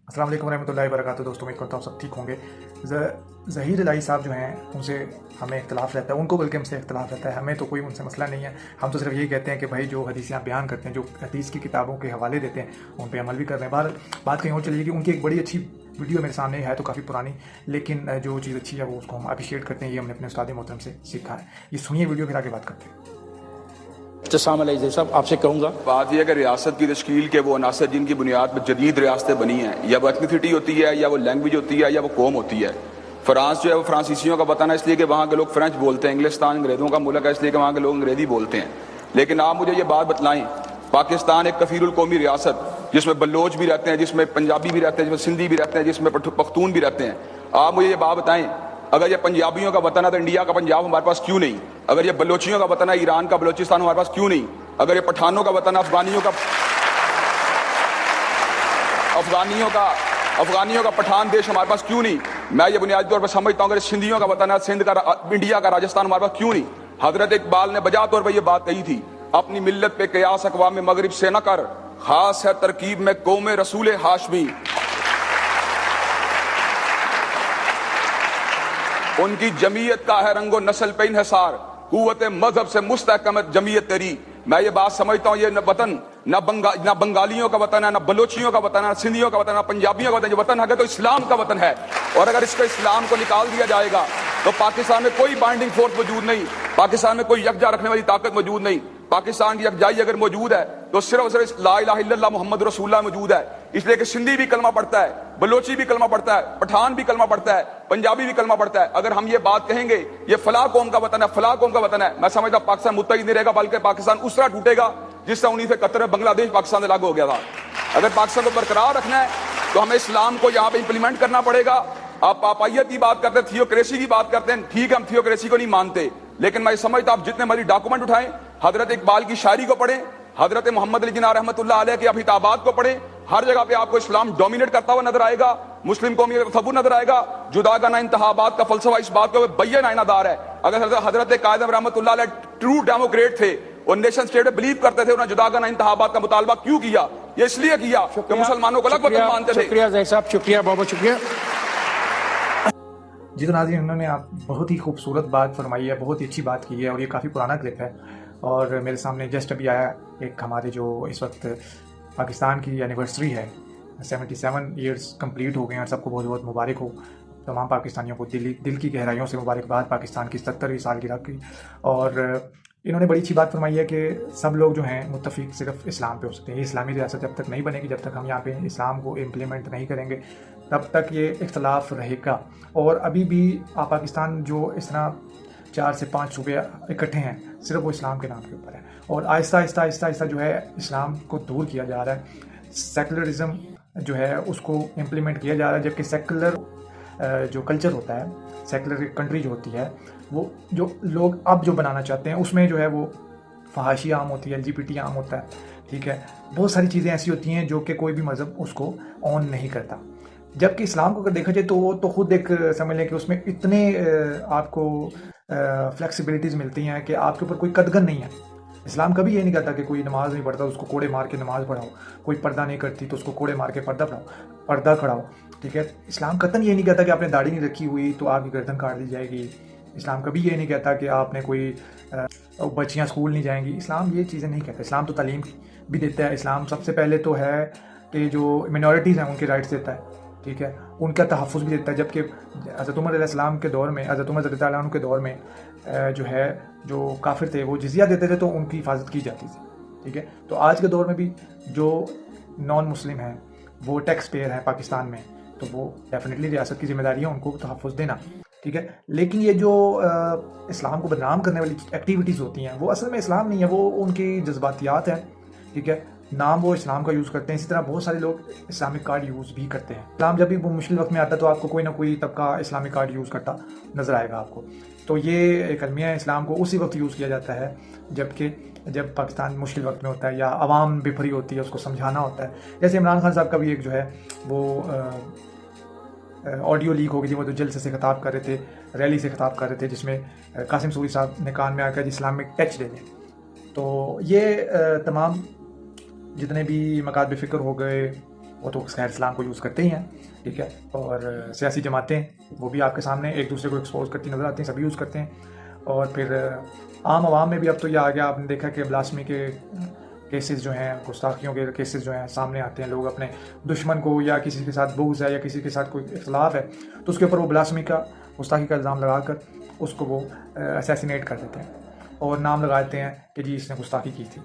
अस्सलाम वालेकुम रहमतुल्लाहि व बरकातहू। दोस्तों उम्मीद करता हूँ सब ठीक होंगे। ज़हीर इलाही साहब जो हैं उनसे हमें इख्तलाफ रहता है, उनको बल्कि हमसे इख्तलाफ रहता है। हमें तो कोई उनसे मसला नहीं है, हम तो सिर्फ यही कहते हैं कि भाई जो हदीसें आप बयान करते हैं, जो हदीस की किताबों के हवाले देते हैं, उन पर अमल भी कर रहे हैं। बाहर बात कहीं और चली कि उनकी एक बड़ी अच्छी वीडियो मेरे सामने है, तो काफ़ी पुरानी, लेकिन जो चीज़ अच्छी है वो उसको हम अप्रिशिएट करते हैं। ये हमने अपने उस्ताद मोहतरम से सीखा है। ये सुनिए वीडियो, फिर आगे बात करते हैं। साहब आपसे कहूँगा, बात यह है कि रियासत की तश्कील के वो अनासर जिनकी बुनियाद पर जदीद रियासतें बनी हैं, या वो एथनिसिटी होती है, या वो लैंग्वेज होती है, या वो कौम होती है। फ्रांस जो है वो फ्रांसीसियों का वतन है इसलिए कि वहाँ के लोग फ्रेंच बोलते हैं। इंग्लिस्तान अंग्रेज़ों का मुल्क है इसलिए कि वहाँ के लोग अंग्रेज़ी बोलते हैं। लेकिन आप मुझे ये बात बतलाएं, पाकिस्तान एक कफीरुल कौमी रियासत जिसमें बलोच भी रहते हैं, जिसमें पंजाबी भी रहते हैं, जिसमें सिंधी भी रहते हैं, जिसमें पख्तून भी रहते हैं। आप मुझे ये बात बताएं, अगर ये पंजाबियों का वतन है तो इंडिया का पंजाब हमारे पास क्यों नहीं? अगर ये बलोचियों का वतन है, ईरान का बलोचिस्तान हमारे पास क्यों नहीं? अगर ये पठानों का वतन है, अफगानियों का पठान देश हमारे पास क्यों नहीं? मैं ये बुनियादी तौर पर समझता हूँ अगर सिंधियों का वतन है, सिंध का, इंडिया का राजस्थान हमारे पास क्यों नहीं? हजरत इकबाल ने बजा तौर पर यह बात कही थी, अपनी मिल्लत पे कयास अक़वाम मगरिब से न कर, खास है तरकीब में कौम रसूल हाशमी। उनकी जमीयत का है रंगो नस्ल पे इन्हिसार, कुव्वत मजहब से मुस्तहकम जमीयत तेरी। मैं ये बात समझता हूँ, ये वतन न बंगालियों का वतन है, न बलोचियों का वतन है, न सिंधियों का वतन है, न पंजाबियों का वतन है। ये वतन है तो इस्लाम का वतन है, और अगर इसको इस्लाम को निकाल दिया जाएगा तो पाकिस्तान में कोई बाइंडिंग फोर्स मौजूद नहीं, पाकिस्तान में कोई यकजा रखने वाली ताकत मौजूद नहीं। पाकिस्तान की यकजाई अगर मौजूद है तो सिर्फ और सिर्फ ला इलाहा इल्लल्लाह मुहम्मद रसूलुल्लाह मौजूद है। इसलिए कि सिंधी भी कलमा पढ़ता है, बलोची भी कलमा पढ़ता है, पठान भी कलमा पढ़ता है, पंजाबी भी कलमा पढ़ता है। अगर हम ये बात कहेंगे ये फलाह कौम का वतन है, फलाह कौम का वतन है, मैं समझता पाकिस्तान मुत्तहिद नहीं रहेगा, बल्कि पाकिस्तान उस तरह टूटेगा जिस तरह 1971 में बांग्लादेश पाकिस्तान से लागू हो गया था। अगर पाकिस्तान को बरकरार रखना है तो हमें इस्लाम को यहाँ पे इंप्लीमेंट करना पड़ेगा। आप पापाइयत की बात करते हैं, थियोक्रेसी की बात करते हैं, ठीक है, हम थियोक्रेसी को नहीं मानते, लेकिन मैं समझता आप जितने मर्जी डॉक्यूमेंट उठाएं, हजरत इकबाल की शायरी को पढ़ें, हजरत मोहम्मद अली जिन्ना रहमतुल्लाह अलैह के अफिताबात को पढ़ें, हर जगह पे आपको इस्लाम डोमिनेट करता हुआ नजर आएगा, मुस्लिम कौमियत का तसव्वुर नजर आएगा, जुदागाना इंतहाबात का फलसफा इस बात को बैयन आइनादार है। अगर हजरत कायदम रहमतुल्लाह अलैह ट्रू डेमोक्रेट थे और नेशन स्टेट में बिलीव करते थे, उन्होंने जुदागाना इंतहाबात का मुतालबा क्यों किया? ये इसलिए किया कि मुसलमानों को अलग वतन मानते थे। शुक्रिया ज़हीर साहब, शुक्रिया, बहुत बहुत शुक्रिया। जी तो नाज़रीन, उन्होंने आप बहुत ही खूबसूरत बात फरमाई है, बहुत ही अच्छी बात की है, और ये काफ़ी पुराना क्लिप है। और मेरे सामने जस्ट अभी आया एक हमारे जो इस वक्त पाकिस्तान की एनिवर्सरी है, 77 ईयर्स कंप्लीट हो गए हैं, और सबको बहुत बहुत मुबारक हो। तमाम पाकिस्तानियों को दिल की गहराइयों से मुबारकबाद पाकिस्तान की 77वीं सालगिरह की। और इन्होंने बड़ी अच्छी बात फरमाई है कि सब लोग जो हैं मुत्तफिक सिर्फ इस्लाम पे हो सकते हैं। ये इस्लामी रियासत जब तक नहीं बनेगी, जब तक हम यहाँ पे इस्लाम को इम्प्लीमेंट नहीं करेंगे, तब तक ये इख्तलाफ रहेगा। और अभी भी पाकिस्तान जो इस तरह 4 से 5 सूबे इकट्ठे हैं, सिर्फ वो इस्लाम के नाम के ऊपर है, और आहिस्ता आहिस्ता जो है इस्लाम को दूर किया जा रहा है, सेकुलरिज्म जो है उसको इम्प्लीमेंट किया जा रहा है। जबकि सेकुलर जो कल्चर होता है, सेकुलर कंट्री जो होती है, वो जो लोग अब जो बनाना चाहते हैं उसमें जो है वो फहाशी आम होती है, LGBT आम होता है, ठीक है, बहुत सारी चीज़ें ऐसी होती हैं जो कि कोई भी मज़हब उसको ऑन नहीं करता। जबकि इस्लाम को अगर देखा जाए तो वो तो खुद एक समझ लें कि उसमें इतने आपको फ्लेक्सिबिलिटीज़ मिलती हैं कि आपके ऊपर कोई कदगन नहीं है। इस्लाम कभी ये नहीं कहता कि कोई नमाज़ नहीं पढ़ता उसको कोड़े मार के नमाज़ पढ़ाओ, कोई पर्दा नहीं करती तो उसको कोड़े मार के पर्दा खड़ाओ, ठीक है। इस्लाम कतन ये नहीं कहता कि आपने दाढ़ी नहीं रखी हुई तो आपकी गर्दन काट दी जाएगी। इस्लाम कभी ये नहीं कहता कि आपने कोई बच्चियाँ स्कूल नहीं जाएंगी। इस्लाम ये चीज़ें नहीं कहता। इस्लाम तो तालीम भी देता है। इस्लाम सबसे पहले तो है कि जो मिनॉरिटीज़ हैं उनके राइट्स देता है, ठीक है, उनका तहफ़्फ़ुज़ भी देता है। जबकि हज़रत उमर अलैहिस्सलाम के दौर में, हज़रत उमर रज़ियल्लाहु अन्हु के दौर में जो है जो काफिर थे वो जिज़िया देते थे तो उनकी हिफाजत की जाती थी, ठीक है। तो आज के दौर में भी जो नॉन मुस्लिम हैं वो टैक्स पेयर हैं पाकिस्तान में, तो वो डेफिनेटली रियासत की जिम्मेदारी है उनको तहफ़्फ़ुज़ देना, ठीक है। लेकिन ये जो इस्लाम को बदनाम करने वाली एक्टिविटीज़ होती हैं वो असल में इस्लाम नहीं है, वो उनकी जज्बातियात हैं, ठीक है। नाम वो इस्लाम का यूज़ करते हैं। इसी तरह बहुत सारे लोग इस्लामिक कार्ड यूज़ भी करते हैं। इस्लाम जब भी वो मुश्किल वक्त में आता है तो आपको कोई ना कोई तबका इस्लामिक कार्ड यूज़ करता नज़र आएगा आपको। तो ये एक अलमिया इस्लाम को उसी वक्त यूज़ किया जाता है जब पाकिस्तान मुश्किल वक्त में होता है या आवाम बिफरी होती है, उसको समझाना होता है। जैसे इमरान खान साहब का भी एक जो है वो ऑडियो लीक हो गई थी, वो तो जलसे से खिताब कर रहे थे, रैली से खिताब कर रहे थे, जिसमें कासिम सूरी साहब ने कान में आकर इस्लामिक टच दे दें। तो ये तमाम जितने भी मकाद फ़िक्र हो गए وہ تو خیر اسلام کو یوز کرتے ہی ہیں، ٹھیک ہے، اور سیاسی جماعتیں وہ بھی آپ کے سامنے ایک دوسرے کو ایکسپوز کرتی نظر آتی ہیں، سبھی یوز کرتے ہیں. اور پھر عام عوام میں بھی اب تو یہ آ گیا، آپ نے دیکھا کہ بلاسمی کے کیسز جو ہیں، گستاخیوں کے کیسز جو ہیں سامنے آتے ہیں. لوگ اپنے دشمن کو یا کسی کے ساتھ بغض ہے یا کسی کے ساتھ کوئی اختلاف ہے تو اس کے اوپر وہ بلاسمی کا، گستاخی کا الزام لگا کر اس کو وہ اسیسینیٹ کر دیتے ہیں اور نام لگاتے ہیں کہ جی اس نے گستاخی کی تھی.